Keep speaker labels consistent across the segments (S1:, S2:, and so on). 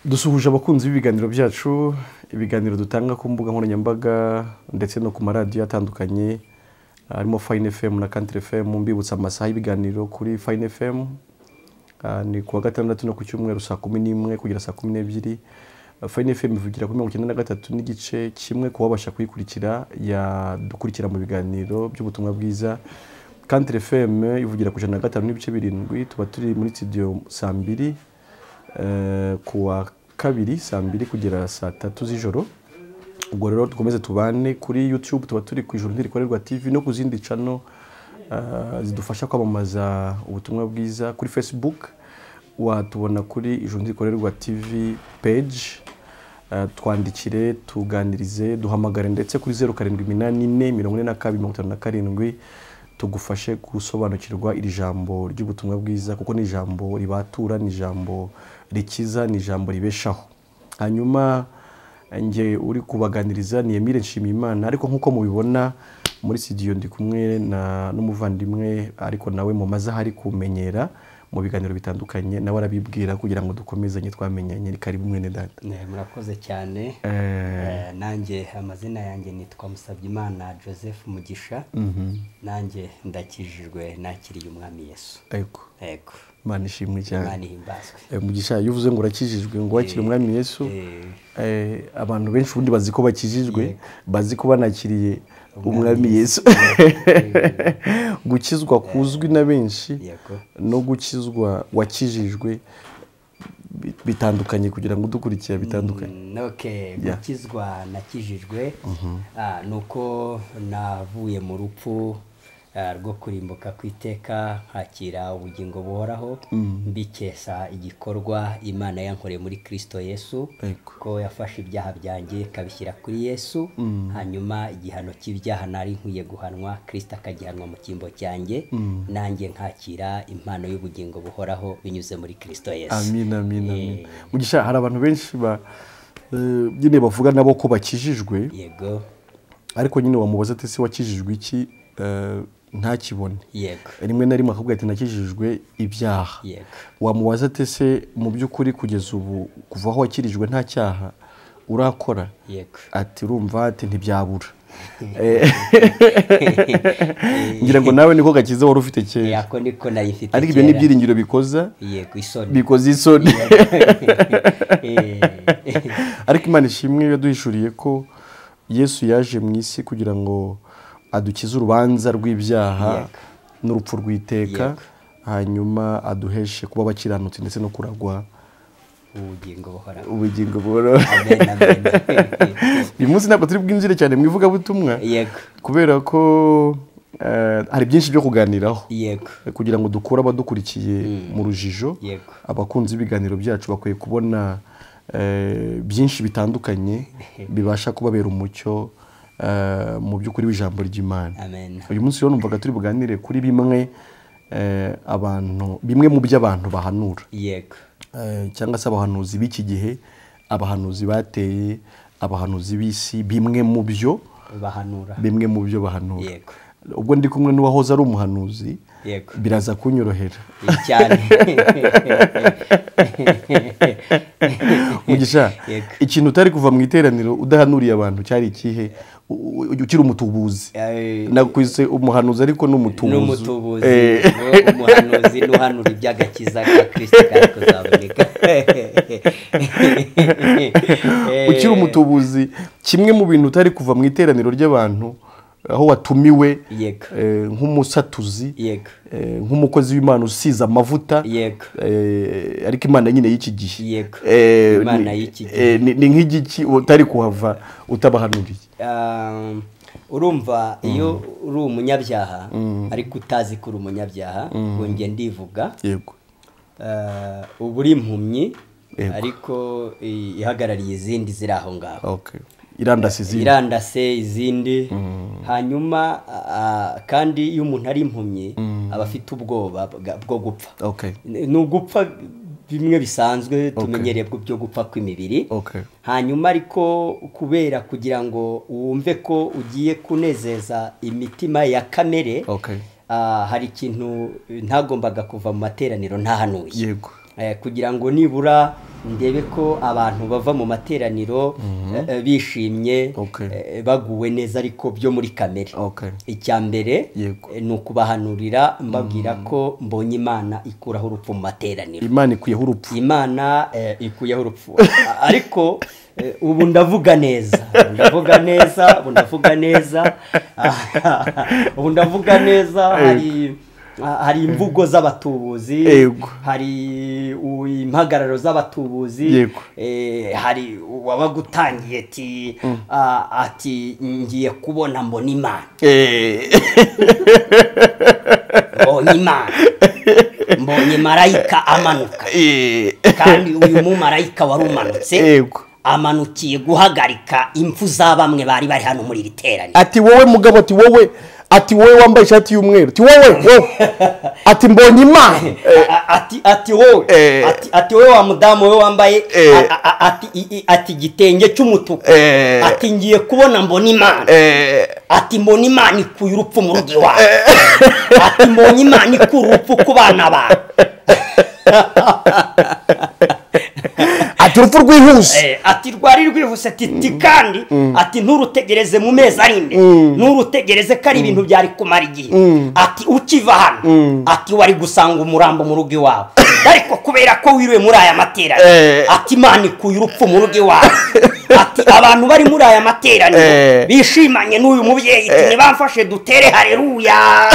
S1: dusuhuje abakunzi b'ibiganiro byacu, ibiganiro dutanga ku mbuga nkoranyambaga ndetse no ku maradiyo atandukanye, harimo Fine FM na Country FM. Mbibutsa amasaha y'ibiganiro kuri Fine FM ni kuwa gatandatu no ku cyumweru saa 11 kugera saa 12. Fine FM ivugira kuri 93 n'igice kimwe ku wabasha kuyikurikira ya dukurikira mu biganiro by'ubutumwa bwiza. Country FM ivugira ku 105 n'ibice 7. Tuba turi muri studio saa 2 kuwa kabiri saa 2 kugera saa 3 z'ijoro. Ubwo rero dukomeze tubane kuri YouTube, tuba turi ku Ijuru Ntirikorerwa TV no ku zindi channel zidufasha kwamamaza ubutumwa bwiza. Kuri Facebook watubona kuri Ijuru Ntirikorerwa TV page. Twandikire, tuganirize, duhamagare ndetse kuri 07844257 tugufashe gusobanukirwa iri jambo ry'ubutumwa bwiza, kuko ni ijambo ribatura, ni ijambo rikiza, ni ijambo ribeshaho. Hanyuma nge uri kubaganiriza ni Emile Nshimiyimana, ariko nkuko mubibona muri studio ndi kumwe n'umuvandimwe, ariko nawe mu mazaha ari kumenyera mu biganiro bitandukanye, nawe arabibwira kugira ngo dukomezanye twamenyanye. Ni karibu mwene data.
S2: Murakoze cyane. Nanjye amazina yanjye nitwa Musabyimana Joseph Mugisha. Nanjye ndakijijwe, nakiriye umwami Yesu.
S1: Ego. Imana ishimwe cyane.
S2: Imana ihimbazwe.
S1: Mugisha yuvuze ngo urakijijwe, ngo wakire umwami Yesu. Abantu benshi ubundi bazi ko bakijijwe, bazi ko banakiriye umwami Yesu. Gukizwa kuzwi na benshi no gukizwa wakijijwe bitandukanye, kugira ngo dukurikira bitandukanye.
S2: Okay, gukizwa nakijijwe nuko navuye mu rupfu rwo kurimbuka kwiteka, hakira ubugingo buhoraho, mbikesha igikorwa Imana yankoreye muri Kristo Yesu, ko yafashe ibyaha byanjye kabishyira kuri Yesu, hanyuma igihano cy'ibyaha nari nkwiye guhanwa Kristo akagihanwa mu cyimbo cyanjye, nanjye nkakira impano y'ubugingo buhoraho binyuze muri Kristo Yesu.
S1: Amina. Mugisha, hari abantu benshi nyine bavuga nabo ko bakijijwe.
S2: Yego.
S1: Ariko nyine wamubaza ati se wakijijwe iki? Ntakibone.
S2: Yego.
S1: Rimwe na rimwe akubwira ati nakijijwe ibyaha.
S2: Yego.
S1: Wamubaza ati se mu by'ukuri kugeza ubu kuva aho wakirijwe nta cyaha urakora?
S2: Yego.
S1: Ati urumva ati ntibyabura. Ngira ngo nawe niko gakiza wari ufite kera.
S2: Yako niko nayifite kera.
S1: Ariko ibyo n'ibyiringiro bikoza.
S2: Yego, isoni.
S1: Bikoze isoni. Ariko Imana ishimwe yaduhishuriye ko Yesu yaje mu isi kugira ngo adukize urubanza rw'ibyaha n'urupfu rw'iteka, hanyuma aduheshe kuba abakiranutsi ndetse no kuragwa ubugingo buhoraho. Uyu munsi ntabwo turi bwinjire cyane mu ivugabutumwa, kubera ko hari byinshi byo kuganiraho, kugira ngo dukure abadukurikiye mu rujijo. Abakunzi b'ibiganiro byacu bakwiye kubona byinshi bitandukanye bibasha kubabera umucyo mu by'ukuri w'ijambo ry'Imana. Uyu munsi rero numvaga turi buganire kuri bimwe mu by'abantu bahanura, cyangwa se abahanuzi b'iki gihe, abahanuzi bateye, abahanuzi b'isi, bimwe mu byo bahanura. Ubwo ndi kumwe n'uwahoze ari umuhanuzi, biraza kunyorohera
S2: cyane.
S1: Mugisha, ikintu utari kuva mu iteraniro udahanuriye abantu cyari ikihe? Ukiri umutubuzi. Nakwise umuhanuzi ariko n'umutubuzi.
S2: Umuhanuzi n'uhanura iby'agakiza ka Kristo kandi kuzaboneka.
S1: Ukiri umutubuzi, kimwe mu bintu utari kuva mu iteraniro ry'abantu aho watumiwe nk'umusatuzi, nk'umukozi w'Imana usize amavuta, ariko Imana nyine y'iki gihe. Ni nk'igiki utari kuhava utabahanuriye?
S2: Urumva iyo uri umunyabyaha ariko utazi ko uri umunyabyaha, ngo nge ndivuga, uba uri impumyi ariko ihagarariye izindi ziri aho ngaho. Irandase izindi. Hanyuma kandi iyo umuntu ari impumyi aba afite ubwoba bwo gupfa. Ni ugupfa bimwe bisanzwe tumenyereye byo gupfa kw'imibiri. Hanyuma ariko kubera kugira ngo wumve ko ugiye kunezeza imitima ya kamere, hari ikintu ntagombaga kuva mu materaniro ntahanuye. kugira ngo nibura ndebe ko abantu bava mu materaniro bishimye baguwe neza ariko byo muri kamere. Icya mbere ni ukubahanurira mbabwira ko mbonye Imana ikuraho urupfu mu materaniro.
S1: Imana ikuyeho urupfu.
S2: Imana ikuyeho urupfu. Ariko ubu ndavuga neza. Ubu ndavuga neza hari imvugo z'abatubuzi, hari impagararo z'abatubuzi, hari wabagutangiye ati ngiye kubona mbona Imana. Mbonye marayika amanuka, kandi uyu mu marayika wari umanutse amanukiye guhagarika impfu za bamwe bari bari hano muri riteraniro.
S1: Ati wowe mugabo, ati wowe wambaye ishati y'umweru, ati wowe ati mbonye Imana.
S2: ati wowe wa mudamu wowe wambaye ati gitenge cy'umutuku, ati ngiye kubona mbona Imana. Ati mbona Imana ikuye urupfu mu rugo iwawe. Ati mbonye Imana ikuye urupfu ku bana bawe.
S1: Ati urupfu rwihuse.
S2: Ati rwari rwihuse. Ati kandi ati nturutegereze mu mezi ari imbere, nturutegereze ko ari ibintu byari kumara igihe. Ati ukiva hano ati wari gusanga umurambo mu rugo iwawe, ariko kubera ko wiriwe muri aya materaniro ati Imana ikuye urupfu mu rugo iwawe. Ati abantu bari muri aya materaniro bishimanye n'uyu mubyeyi, ntibamfashe dutere haleluya.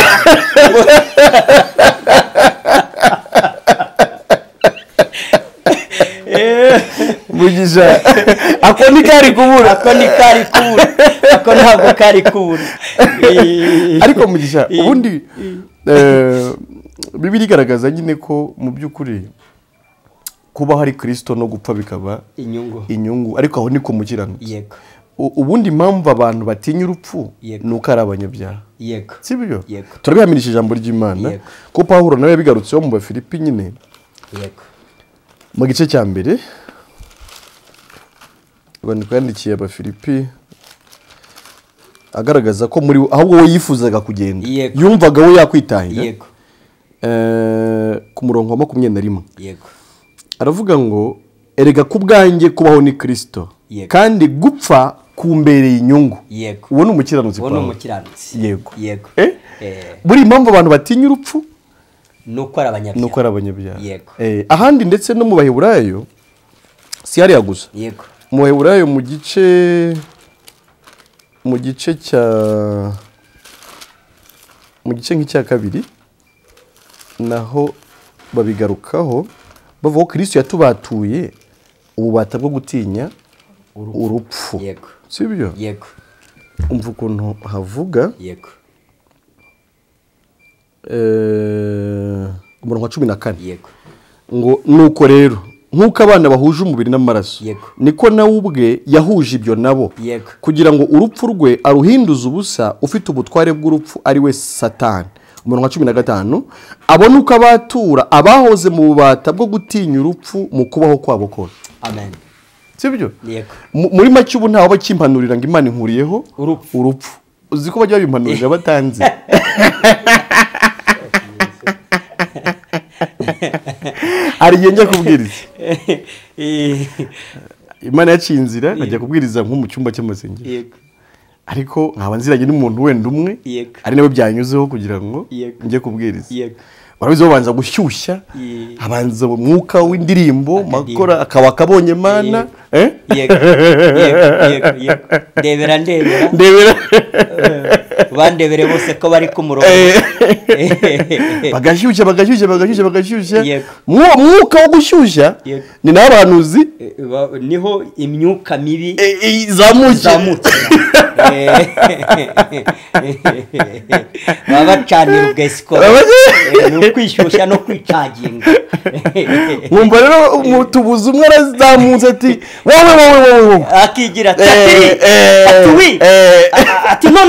S1: Mugisha ako ni kari kubura,
S2: ako ntabwo kari kubura.
S1: Ariko Mugisha ubundi Bibiliya igaragaza nyine ko mu by'ukuri kuba hari Kristo no gupfa bikaba inyungu, ariko aho ni ku mukiranutsi. Ubundi impamvu abantu batinya urupfu nuko ari abanyabyaha. Sibyo? Turabihamirishije ijambo ry'Imana ko Pawulo nawe yabigarutseho mu Bafilipi nyine. Mu gice cya mbere bandiko yandikiye Abafilipi agaragaza ko muri ahubwo we yifuzaga kugenda, yumvaga we yakwitahira. Ku murongo wa 21 aravuga ngo erega ku bwanjye kubaho ni Kristo, kandi gupfa kumbereye inyungu. Uwo ni umukiranutsi. Buri impamvu abantu batinya urupfu
S2: nuko ari
S1: abanyabyaha. Ahandi ndetse no mu Baheburayo si hariya gusa. Mu Baheburayo mu gice nk'icya kabiri naho babigarukaho bavuga ko Kristo yatubatuye ububata bwo gutinya urupfu. Sibyo? Umva ukuntu havuga umurongo wa 14 ngo nuko rero nk'uko abana bahuje umubiri n'amaraso niko nawe ubwe yahuje ibyo nabo, kugira ngo urupfu rwe aruhinduze ubusa ufite ubutware bw'urupfu ari we Satani. Umurongo wa 15 abone uko abatura abahoze mu bubata bwo gutinya urupfu mu kubaho kwabo kose.
S2: Amen.
S1: Sibyo? Muri make ubu ntaho bakimpanurira ngo Imana inkuriyeho urupfu. Uzi ko bajya babimpanurira batanze. Ariyenje kubwiriza. Imana yaciye inzira najya kubwiriza nko mu cyumba cy'amasengero. Ariko nkaba nziranye n'umuntu wenda umwe ari nawe byanyuzeho kugira ngo njye kubwiriza. Barabizo babanza gushyushya, abanza umwuka w'indirimbo makora akaba akabonye Mana.
S2: Ndebera bandebere bose ko bari ku murongo.
S1: Bagashyushya mwuka wo gushyushya ni n'abahanuzi
S2: niho imyuka mibi
S1: zamutse.
S2: Babacanira ubwesikoro no kwishyushya no kwicaginga.
S1: Mwumva rero umutubuzi umwe arazamutse ati wowe
S2: akigira ati ati no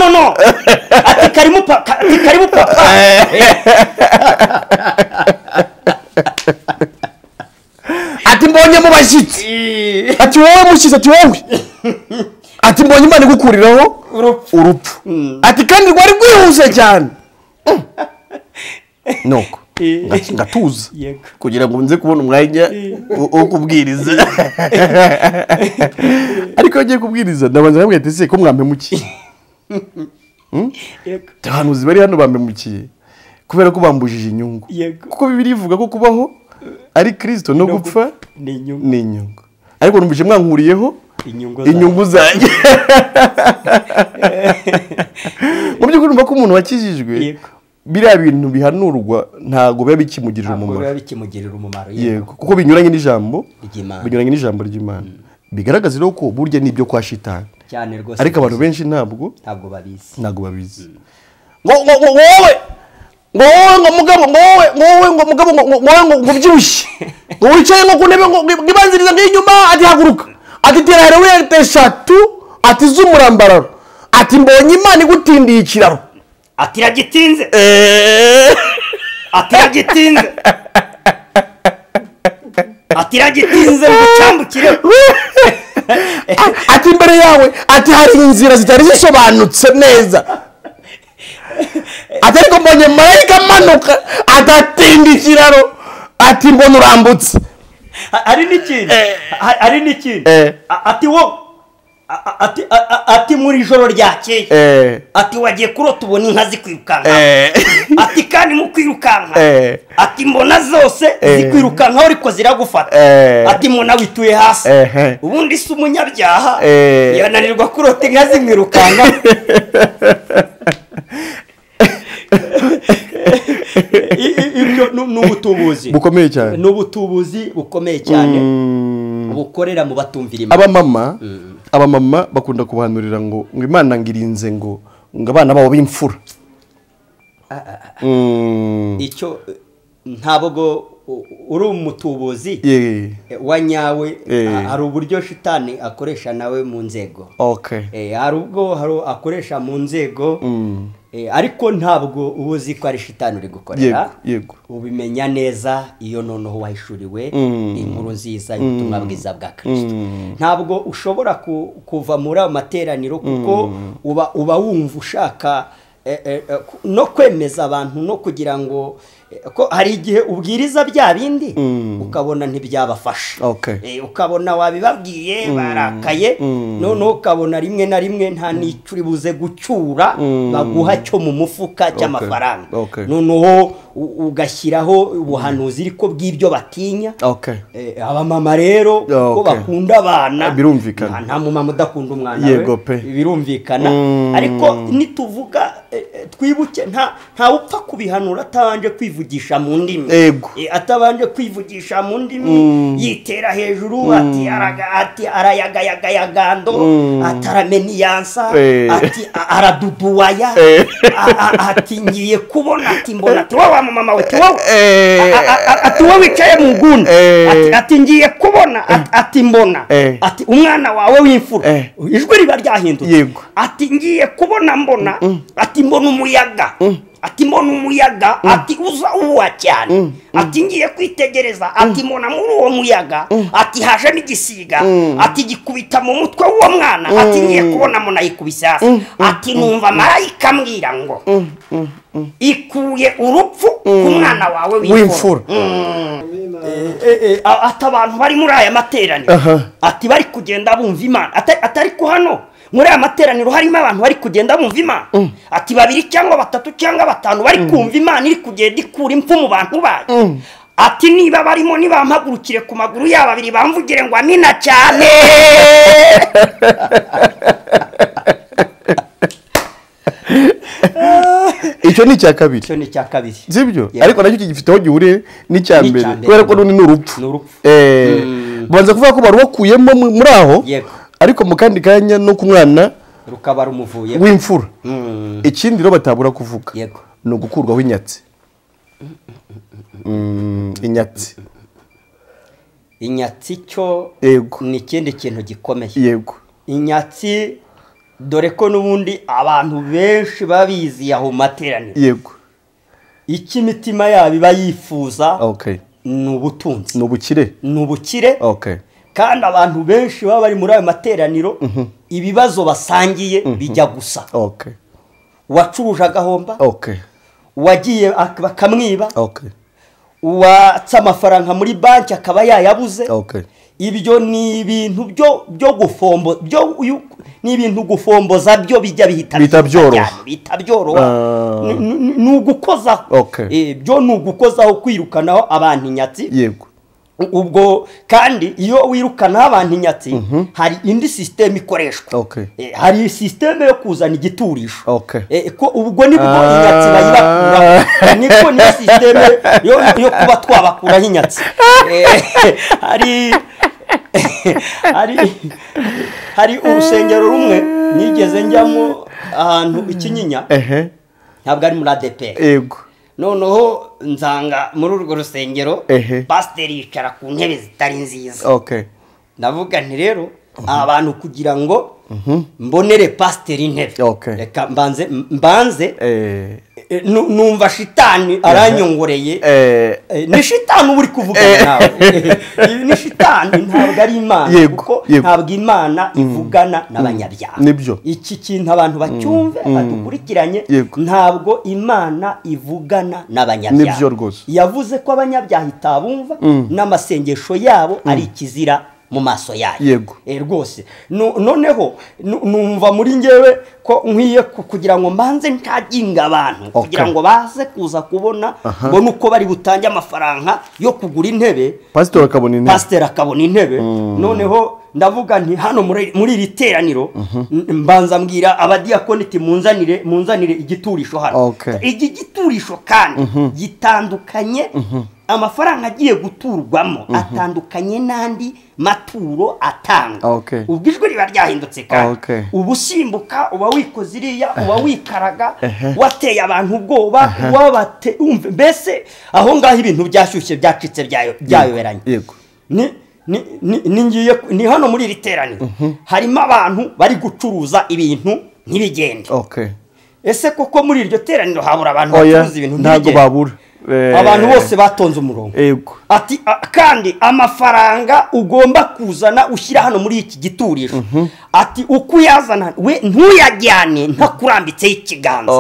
S2: ati karimu papa
S1: ati mbonye mu bashyitsi ati wowe mushyitsi ati wowe ati mbonye Imana igukuriraho urupfu ati kandi rwari rwihuse cyane. nuko ngatuza
S2: Yego.
S1: kugira ngo nze kubona umwanya wo kubwiriza ariko yagiye kubwiriza ndabanza nkamwete ese ko mwampemukiye
S2: Yego.
S1: abahanuzi bari hano bampemukiye kubera ko bambujije inyungu
S2: Yego.
S1: kuko Bibiliya ivuga ko kubaho ari Kristo no gupfa
S2: ni inyungu.
S1: ni inyungu ariko numvise mwankuriyeho
S2: inyungu
S1: zanjye mu by'ukuri numva ko umuntu wakijijwe
S2: Yego.
S1: biriya bintu bihanurwa ntago biba bikimugirira
S2: umumaro
S1: yego kuko binyuranye n'ijambo
S2: ry'Imana
S1: ry'Imana bigaragaza rero ko burya n'ibyo kwa shitani
S2: cyane rwose
S1: ariko abantu benshi ntabwo
S2: babizi
S1: ngo byibushye ngo wicaye ngo ku ntebe ngo ibanziriza nk'inyuma ati haguruka ati tera herewe eshatu ati z'umurambararo ati mbonye Imana igutindiye ikiraro
S2: ati iragitinze ngo cyambukire
S1: ati imbere yawe ati hari inzira zitari zisobanutse neza ati ariko mbonye marayika amanuka adatinda ikiraro ati mbona urambutse
S2: hari n'ikindi ati wo ati muri joro ryakeye ati wagiye kurota ubona inka zikwirukanka ati kandi mu kwirukanka ati mbona zose zikwirukanka ariko ziragufata ati mbona wituye hasi ubundi si umunyabyaha yananirwa kurota inka zimwirukanka ibyo n'ubutubuzi
S1: bukomeye cyane
S2: bukorera mu batumvira Imana.
S1: abamama bakunda kubahanurira ngo Imana ngirinze ngo abana babo b'imfura
S2: icyo ntabwo uri umutubuzi wa nyawe hari uburyo shitani akoresha nawe mu nzego hari ubwo akoresha mu nzego ariko ntabwo ubuzi ko ari shitani uri gukorera ubimenya neza iyo noneho wahishuriwe inkuru nziza y'ubutumwa bwiza bwa Kristo ntabwo ushobora kuva muri ayo materaniro kuko uba wumva ushaka no kwemeza abantu no kugira ngo ko hari igihe ubwiriza bya bindi ukabona ntibyabafasha ukabona wabibabwiye barakaye noneho ukabona rimwe na rimwe nta n'icyo uri buze gucyura baguha cyo mu mufuka cy'amafaranga noneho ugashyiraho ubuhanuzi ariko bw'ibyo batinya abamama rero ko bakunda abana nta mumama udakunda umwana we birumvikana ariko nituvuga twibuke nta upfa kubihanura atabanje kwivugisha mu ndimi atabanje kwivugisha mu ndimi yitera hejuru ati arayagayagayagando atarameniyansa ati araduduwaya ati ngiye kubona ati mbona ati wowe mama we ati wowe wicaye mu nguni ati ngiye kubona ati mbona ati umwana wawe w'imfura ijwi riba ryahindutse ati ngiye kubona mbona ati mbona umuyaga ati mbona umuyaga ati uza uwa cyane ati ngiye kwitegereza ati mbona muri uwo muyaga ati haje n'igisiga ati gikubita mu mutwe w'uwo mwana ati ngiye kubona mbona yikubise hasi ati numva marayika ambwira ngo ikuye urupfu ku mwana wawe w'imfura ati abantu bari muri aya materaniro ati bari kugenda bumva Imana atari ko hano muri aya materaniro harimo abantu bari kugenda bumva Imana ati 2 cyangwa 3 cyangwa 5 bari kumva Imana iri kugenda ikura impfu mu bantu bayo ati niba barimo nibampagurukire ku maguru yabo 2 bamvugire ngo amina cyane
S1: icyo ni cya kabiri
S2: zibyo
S1: ariko nacyo gifiteho gihuriye n'icya mbere kubera ko nuni n'urupfu banza kuvuga ko barubakuyemo muri aho ariko mu kandi kanya no ku mwana
S2: rukaba rumuvuye
S1: w'imfura ikindi rero batabura kuvuga ni ugukurwaho inyatsi
S2: inyatsi cyo ni ikindi kintu gikomeye inyatsi dore ko n'ubundi abantu benshi babizi aho materaniro iki imitima yabo iba yifuza ni ubutunzi ni ubukire kandi abantu benshi baba bari muri ayo materaniro ibibazo basangiye bijya gusa wacuruje agahomba wagiye bakamwiba,
S1: okay,
S2: uwatse amafaranga muri banki akaba yayabuze,
S1: okay,
S2: ibyo ni ibintu byo gufombo ni ibintu gufomboza byo bijya bihita byoroha nugukoza, byo nugukozaho kwirukanaho abantu inyatsi.
S1: yego,
S2: ubwo kandi iyo wirukana abantu inyatsi hari indi system ikoreshwa, hari system yo kuzana igiturisho, ko ubwo nibwo inyatsi bayibakura, niko ni system yo kuba twabakuraho inyatsi. hari urusengero rumwe nigeze njyamo ahantu Ikinyinya, ntabwo ari muri ADPR,
S1: yego,
S2: noneho nzanga muri urwo rusengero pasiteri yicara ku ntebe zitari nziza. ndavuga nti rero abantu kugira ngo mbonere pasiteri intebe, reka mbanze numva shitani aranyongoreye. ni shitani uri kuvugana nawe, ni shitani, ntabwo ari Imana, kuko ntabwo Imana ivugana n'abanyabyaha. iki kintu abantu bacyumve badukurikiranye, ntabwo Imana ivugana n'abanyabyaha. yavuze ko abanyabyaha itabumva n'amasengesho yabo ari ikizira mu maso yayo. rwose noneho numva muri ngewe ko nkwiye kugira ngo mbanze ntaginga abantu kugira ngo baze kuza kubona ngo nuko bari butange amafaranga yo kugura intebe,
S1: pastor
S2: akabona intebe. noneho ndavuga nti hano muri iri teraniro mbanza mbwira abadiakoniti munzanire igiturisho hano. iki giturisho kandi gitandukanye, amafaranga agiye guturwamo atandukanye n'andi maturo atanga. ubwijwe riba ryahindutse kandi ubusimbuka uba wikoze iriya, uba wikaraga, wateye abantu ubwoba, mbese aho ngaho ibintu byashyushye byacitse byayoberanye. ni hano muri iri teraniro harimo abantu bari gucuruza ibintu ntibigende. ese koko muri iryo teraniro habura abantu bacuruza ibintu ntibigende? abantu bose batonze umurongo. ati kandi amafaranga ugomba kuzana ushyira hano muri iki giturisho, ati uko uyazana we ntuyajyane ntakurambitseho ikiganza,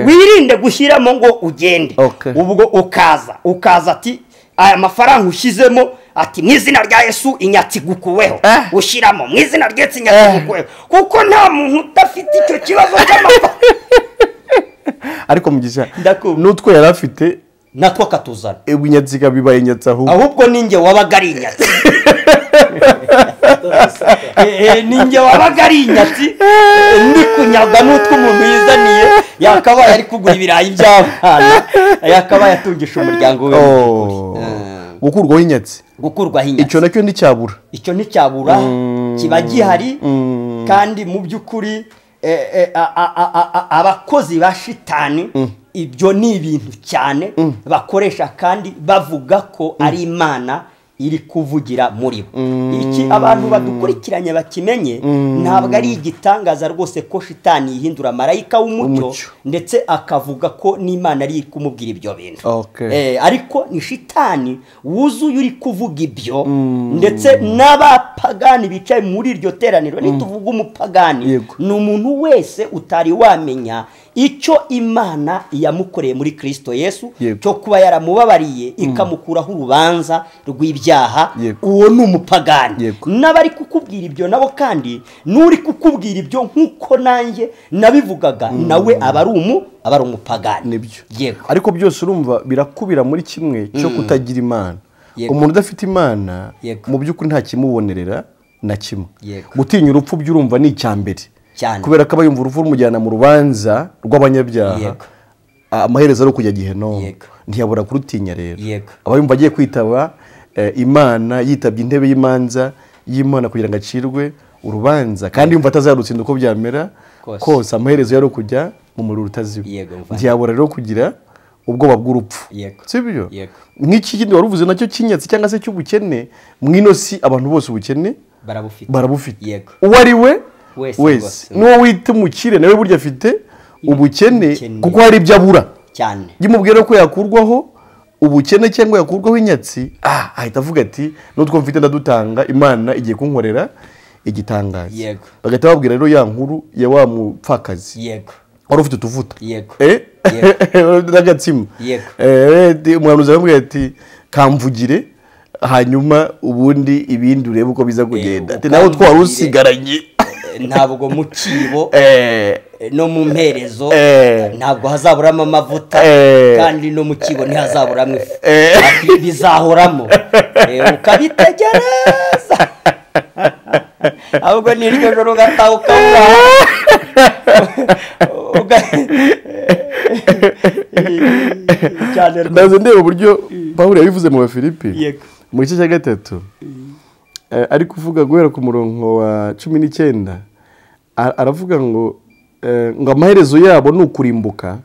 S2: wirinde gushyiramo ngo ugende. ubwo ukaza ati aya mafaranga ushyizemo, ati mu izina rya Yesu inyatsi gukuweho, ushyiramo mu izina rya Yesu inyatsi gukuweho, kuko nta muntu udafite icyo kibazo cy'amafaranga.
S1: ariko mugisha n'utwo yari afite
S2: natwo katuzana
S1: ibinyatsiga bibaye inyatsi,
S2: ahubwo ninjye wabaga ari inyatsi. ninjye wabaga ari inyatsi, ndi kunyaga n'utwo umuntu yizaniye, yakabaye ari kugura ibirayi by'abana, yakabaye atungisha umuryango we.
S1: gukurwaho inyatsi,
S2: icyo
S1: nacyo nticyabura,
S2: kiba gihari. kandi mu by'ukuri abakozi ba shitani ibyo ni ibintu cyane bakoresha, kandi bavuga ko ari Imana iri kuvugira muri bo. iki abantu badukurikiranye bakimenye, ntabwo ari igitangaza rwose ko shitani yihindura marayika w'umucyo ndetse akavuga ko n'Imana ari kumubwira ibyo bintu. ariko ni shitani wuzuye uri kuvuga ibyo, ndetse n'abapagani bicaye muri iryo teraniro. nituvuga umupagani ni umuntu wese utari wamenya icyo Imana yamukoreye muri Kristo Yesu, cyo kuba yaramubabariye ikamukuraho urubanza rw'ibyaha. uwo ni umupagani. n'abari kukubwira ibyo nabo kandi n'uri kukubwira ibyo nk'uko nanjye nabivugaga, nawe aba ari umupagani.
S1: ariko byose urumva birakubira muri kimwe cyo kutagira Imana. umuntu udafite Imana mu by'ukuri nta kimubonerera na kimwe. gutinya urupfu by'urumva ni icyambere, kubera ko abayumva urupfu rumujyana mu rubanza rw'abanyabyaha, amaherezo ari kujya Gehinomu, ntiyabura kurutinya. rero abayumva agiye kwitaba Imana, yitabye intebe y'imanza y'Imana kugira ngo acirwe urubanza, kandi yumva atazarutsinda uko byamera kose, amaherezo yari kujya mu muriro utaziba, ntiyabura rero kugira ubwoba bw'urupfu. sibyo? nk'iki kindi wari uvuze nacyo cy'inyatsi cyangwa se cy'ubukene, mwino si abantu bose ubukene barabufite. uwo ari we wese n'uwo wita umukire nawe burya afite ubukene, kuko hari ibyo abura
S2: cyane.
S1: yimubwira ko yakurwaho ubukene cyangwa yakurwaho inyatsi, ahita avuga ati n'utwo mfite ndadutanga, Imana igiye kunkorera igitangaza. bagahita babwira rero ya nkuru ya wa mupfakazi wari ufite utuvuta
S2: yego
S1: n'agatsima umuhanuzi aramubwira ati kamvugire hanyuma ubundi ibindi urebe uko biza kugenda ati nawe twari usigaranye
S2: ntabwo mu kibo no mu mperezo ntabwo hazaburamo amavuta kandi no mu kibo ntihazaburamo ifu bizahoramo ukabitegereza ahubwo n'iryo joro ugataha ukabura
S1: ndaze ndeba uburyo Pawulo yabivuze mu Bafilipi mu gice cya 3 ari kuvuga guhera ku murongo wa 19 aravuga ngo amaherezo yabo ni ukurimbuka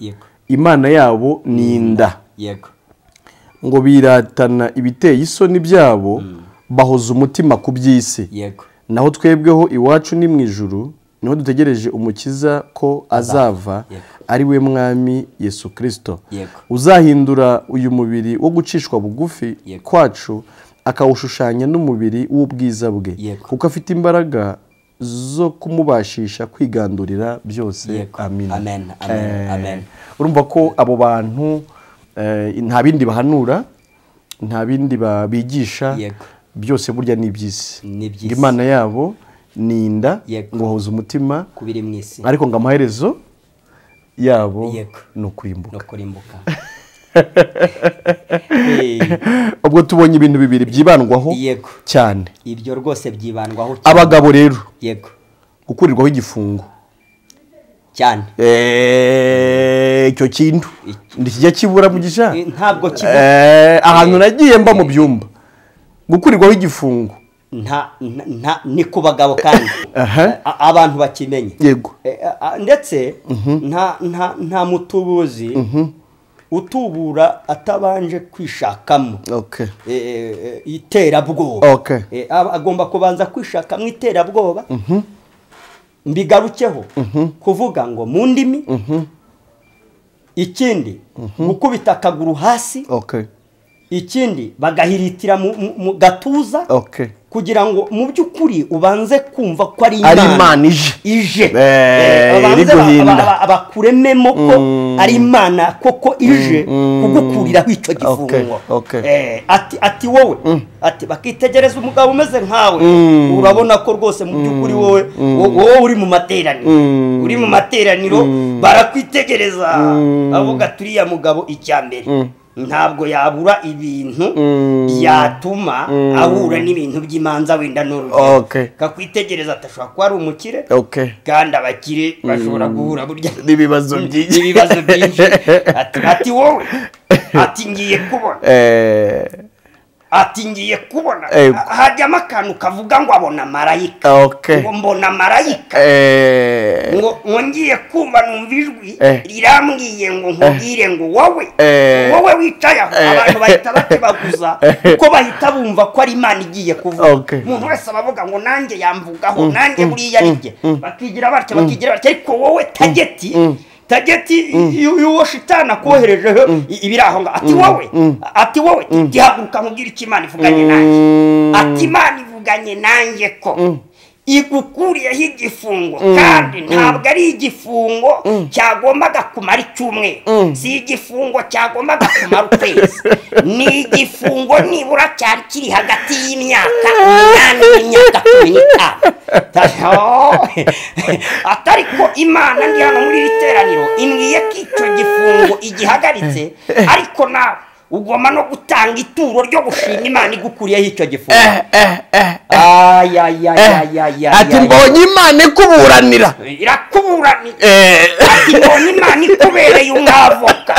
S1: imana yabo ni inda ngo biratana ibiteye isoni byabo bahoza umutima ku by'isi naho twebweho iwacu ni mu ijuru niho dutegereje umukiza ko azava ari we mwami Yesu Kristo uzahindura uyu mubiri wo gucishwa bugufi kwacu akawushushanya n'umubiri w'ubwiza bwe kuko afite imbaraga zo kumubashisha kwigandurira byose amen urumva ko abo bantu nta bindi bahanura nta bindi babigisha byose burya ni iby'isi imana yabo ni inda ngo bahoze umutima
S2: kubiri mu isi
S1: ariko ngo amaherezo yabo ni ukurimbuka ubwo tubonye ibintu bibiri byibandwaho cyane
S2: ibyo rwose byibandwaho cyane
S1: abagabo rero gukurirwaho igifungo
S2: cyane
S1: icyo kintu ndikijya kibura mu gisha
S2: ntabwo kibura
S1: ahantu nagiye mba mu byumba gukurirwaho igifungo
S2: ni ku bagabo kandi abantu bakimenye ndetse nta mutubuzi utubura atabanje kwishakamo iterabwoba agomba kubanza kwishakamo iterabwoba mbigarukeho kuvuga ngo mu ndimi ikindi gukubita akaguru hasi ikindi bagahiritira mu gatuza kugira ngo mu by'ukuri ubanze kumva ko ari imana ije abakurememo ko ari imana koko ije kugukuriraho icyo gifungo ati wowe ati bakitegereza umugabo umeze nkawe urabona ko rwose mu by'ukuri wowe uri mu materaniro barakwitegereza avuga turiya mugabo icyambere ntabwo yabura ibintu byatuma ahura n'ibintu by'imanza wenda n'urugero kakwitegereza atashobora kuba ari umukire kandi abakire bashobora guhura burya
S1: n'ibibazo
S2: byinshi ati wowe ati ngiye kubona hajyamo akantu kavuga ngo abona marayika ngo mbona marayika ngo ngiye kumva numva ijwi rirambwiye ngo nkubwire ngo wowe wicaye aho abantu bahita batebaguza kuko bahita bumva ko ari imana igiye kuvuga umuntu wese abavuga ngo nanjye yamvugaho nanjye buriya ari bye bakigira batya ariko wowe tageti y'uwo shitani akoherejeho ibiri aho ngaho ati wowe gihaguruka nkubwire icyo imana ivuganye nanjye ati imana ivuganye nanjye ko igukuriyeho igifungo kandi ntabwo ari igifungo cyagombaga kumara icyumweru si igifungo cyagombaga kumara ukwezi ni igifungo nibura cyari kiri hagati y'imyaka 8 n'imyaka 15 atari ko imana ndi hano muri iri teraniro imbwiye ko icyo gifungo igihagaritse ariko nawe ugomba no gutanga ituro ryo gushima imana igukuriyeho icyo gifungo
S1: ati mbonye imana ikuburanira
S2: irakuburanira ati mbonye imana ikubereye umwavoka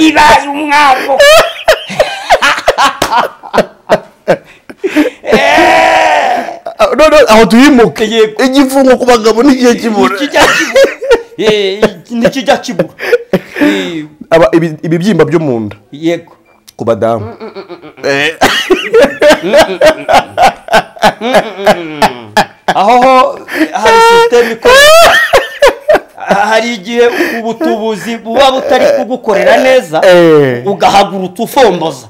S2: ibaye umwavoka
S1: aho tuyimuke igifungo ku bagabo n'igihe kibura
S2: nikijya kibura
S1: ibibyimba byo mu nda
S2: yego
S1: ku badamu
S2: aho hari system hari igihe ubutubuzi buba butari kugukorera neza ugahagurutsa ufomboza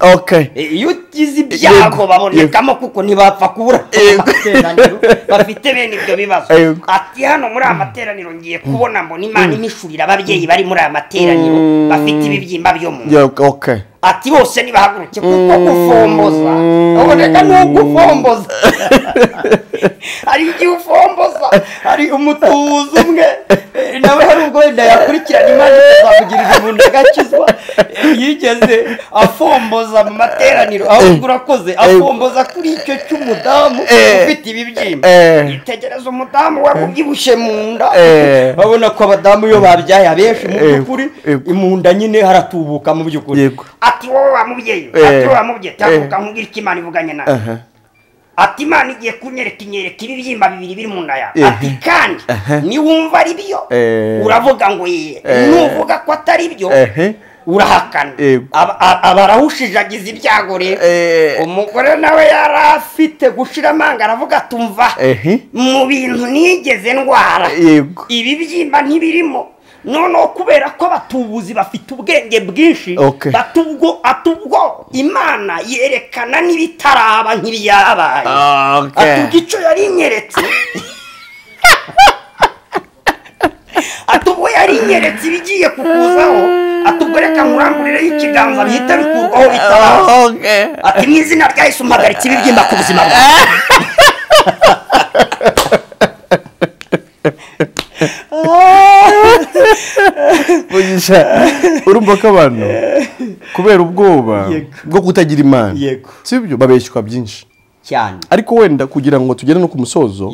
S2: iyo ugize ibyago babonekamo kuko ntibapfa kubura bafite bene ibyo bibazo.
S1: Yego.
S2: Ati hano muri aya materaniro ngiye kubona mbona Imana imishurira ababyeyi bari muri aya materaniro bafite ibibyimba byo mu nda.
S1: Okay.
S2: Ati bose nibahaguruke kuko gufomboza uboneka n'ugufomboza hari igihe ufomboza hari umutuzo umwe nawe hari ubwo wenda yakurikirana Imana ikazamugirira umuntu agakizwa yigeze afomboza mu materaniro ahubwo urakoze afomboza kuri icyo cy'umudamu ufite ibibyimba yitegereza umudamu wabyibushye mu nda babona ko abadamu iyo babyaye abenshi mu by'ukuri mu nda nyine haratubuka mu by'ukuri. Ati wowe wa mubyeyi ati wowe wa mubyeyi tavuga nkubwira icyo Imana ivuganye nawe. Ati Imana igiye kunyereka ibibyimba bibiri biri mu nda yawe. Ati kandi niwumva ari byo uravuga ngo ye nuvuga ko atari byo urahakana. Abarahushije agize ibyago rero umugore nawe yari afite gushira amanga aravuga tumva mu bintu nigeze ndwara ibibyimba ntibirimo noneho kubera ko abatubuzi bafite ubwenge bwinshi atubwo Imana yerekana n'ibitaraba nk'ibyabaye. Atubwo icyo yari inyeretse atubwo yari inyeretse ibigiye kukuzaho atubwo reka nkurangurireho ikiganza bihita bikurwaho bitabaho. Ati mu izina rya Yesu mpagaritse ibibyimba ku buzima bwawe.
S1: urumva ko abantu kubera ubwoba bwo kutagira Imana sibyo babeshywa byinshi
S2: cyane,
S1: ariko wenda kugira ngo tugere no ku musozo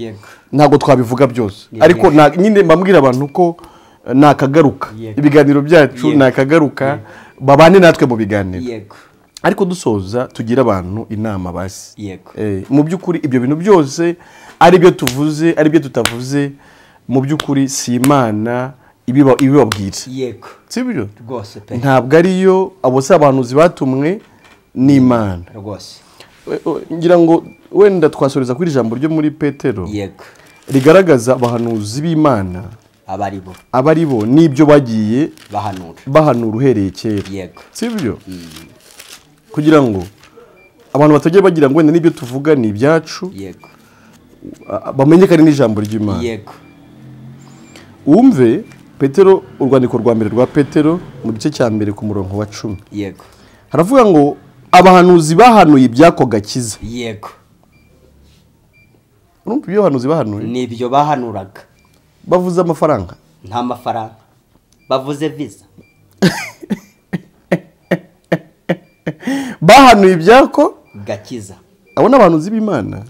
S1: ntabwo twabivuga byose, ariko nyine mbabwira abantu ko nakagaruka ibiganiro byacu nakagaruka babane natwe mu biganiro, ariko dusoza tugira abantu inama basi mu by'ukuri ibyo bintu byose ari byo tuvuze ari byo tutavuze mu by'ukuri si Imana ibibabwira sibyo ntabwo ariyo abo se abahanuzi batumwe n'Imana
S2: rwose.
S1: ngira ngo wenda twasoreza kuri ijambo ryo muri Petero rigaragaza abahanuzi b'Imana abari bo n'ibyo bagiye bahanura uhereye kera sibyo kugira ngo abantu batajya bagira ngo wenda n'ibyo tuvuga ni ibyacu bamenyekane n'ijambo ry'Imana. Wumve Petero urwandiko rwa mbere rwa Petero mu gice cya mbere ku murongo wa 10 haravuga ngo abahanuzi bahanuye ibyako gakiza. Urumva ibyo abahanuzi bahanuye
S2: nibyo bahanuraga.
S1: Bavuze amafaranga?
S2: Nta mafaranga, bavuze visa.
S1: Bahanuye ibyako
S2: gakiza.
S1: Abo n'abahanuzi b'Imana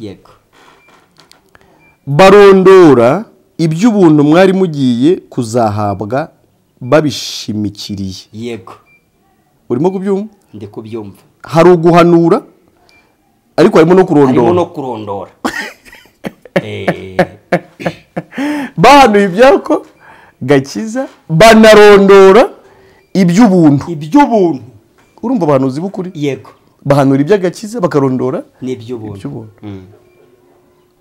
S1: barondora iby'ubuntu mwari mugiye kuzahabwa babishimikiriye. Urimo kubyumva?
S2: Ndi kubyumva.
S1: Hari uguhanura ariko harimo no kurondora. Bahanuye ibyako gakiza banarondora iby'ubuntu. Urumva abahanuzi b'ukuri? Bahanura iby'agakiza bakarondora n'iby'ubuntu.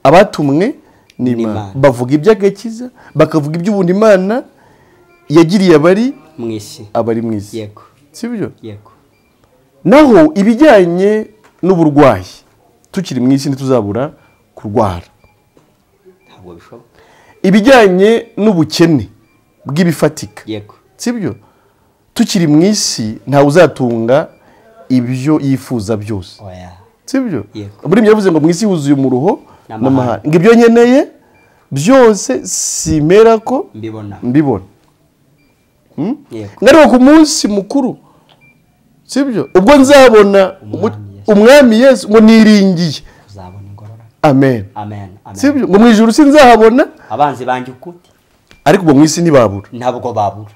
S1: Abatumwe n'Imana bavuga iby'agakiza bakavuga iby'ubuntu Imana yagiriye abari mu isi sibyo? Naho ibijyanye n'uburwayi tukiri mu isi ntituzabura kurwara. Ibijyanye n'ubukene bw'ibifatika sibyo? Tukiri mu isi ntawe uzatunga ibyo yifuza byose sibyo? Buri mwe yavuze ngo mu isi huzuye umuruho n'amahane, ngo ibyo nkeneye byose simera ko mbibona. Ngariho ku munsi mukuru sibyo? Ubwo nzabona umwami Yesu ngo niringiye amen sibyo? Ngo mu ijuru sinzahabona
S2: abanzi banjye ukuti,
S1: ariko ubwo mu isi ntibabura,
S2: ntabwo babura.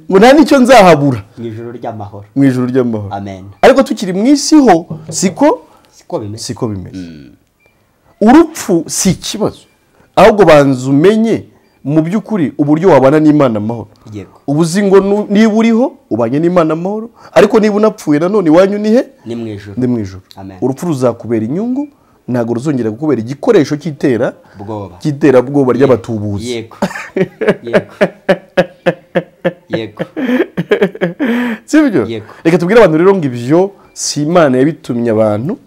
S1: ngo nta nicyo nzahabura
S2: mu ijuru ry'amahoro
S1: amen. Ariko tukiri mu isi ho siko bimeze. Urupfu si ikibazo, ahubwo banza umenye mu by'ukuri uburyo wabana n'Imana amahoro. Ubuzi ngo niba uriho ubanye n'Imana amahoro, ariko niba unapfuye nanone iwanyu nihe? Ni mu ijuru. Urupfu ruzakubera inyungu, ntabwo ruzongera kukubera igikoresho cy'iterabwoba ry'abatubuzi. Sibyo? Reka tubwire abantu rero ngo ibyo si Imana yabitumye abantu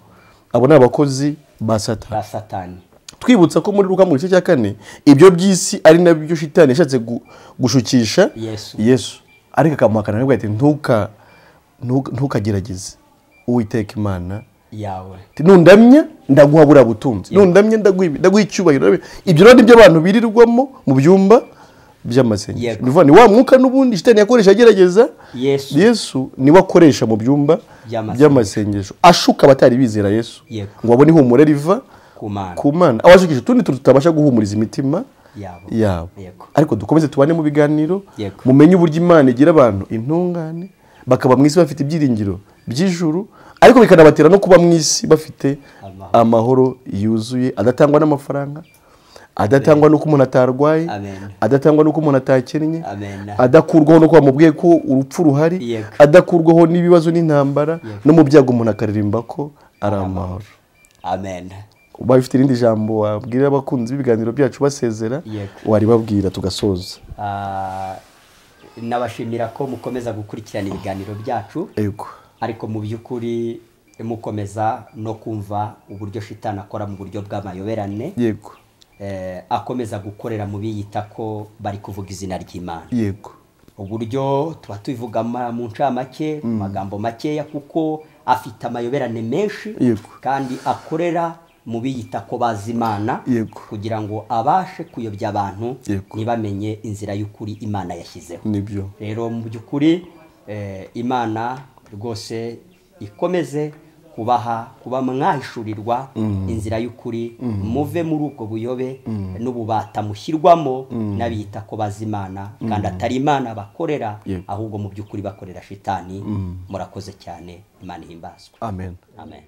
S1: abo ni abakozi ba Satani.
S2: ba Satani.
S1: Twibutsa ko muri Luka mu gice cya 4 ibyo by'isi ari nabyo shitani yashatse gushukisha Yesu, ariko akamuhakana nabwo ati ntukagerageze Uwiteka Imana
S2: yawe,
S1: nundamya ndaguhabura butunzi, nundamya ndaguha icyubahiro. Ibyo rero nibyo abantu birirwamo mu byumba by'amasengesho. Bivuga ni wa mwuka n'ubundi shitani yakoresha agerageza Yesu niwe akoresha mu byumba by'amasengesho ashuka abatari bizera Yesu ngo babone ihumure riva ku Mana, abashukisha tundi tutabasha guhumuriza imitima yabo. Ariko dukomeze tubane mu biganiro, mumenye uburyo Imana igira abantu intungane bakaba mu isi bafite ibyiringiro by'ijuru, ariko bikanabatera no kuba mu isi bafite amahoro yuzuye, adatangwa n'amafaranga, adatangwa nuko umuntu atarwaye, adatangwa nuko umuntu atakennye, adakurwaho no kuba mubwiye ko urupfu ruhari, adakurwaho n'ibibazo n'intambara, no mu byago umuntu akaririmba ko ari amahoro.
S2: Amen.
S1: Ubaye ufite irindi jambo wabwira abakunzi b'ibiganiro byacu basezera, wari babwira tugasoza.
S2: Nabashimira ko mukomeza gukurikirana ibiganiro byacu, ariko mu by'ukuri mukomeza no kumva uburyo shitani akora mu buryo bw'amayoberane, akomeza gukorera mu biyita ko bari kuvuga izina ry'Imana. Uburyo tuba tubivuga mu ncamake, mu magambo makeya, kuko afite amayoberane menshi kandi akorera mu biyita ko bazi Imana, kugira ngo abashe kuyobya abantu ntibamenye inzira y'ukuri Imana yashyizeho. Rero mu by'ukuri Imana rwose ikomeze kuba mwahishurirwa inzira y'ukuri, muve muri ubwo buyobe n'ububata mushyirwamo n'abiyita ko bazi Imana kandi atari Imana bakorera, ahubwo mu by'ukuri bakorera shitani. Murakoze cyane, Imana ihimbazwe.
S1: Amen.
S2: Amen.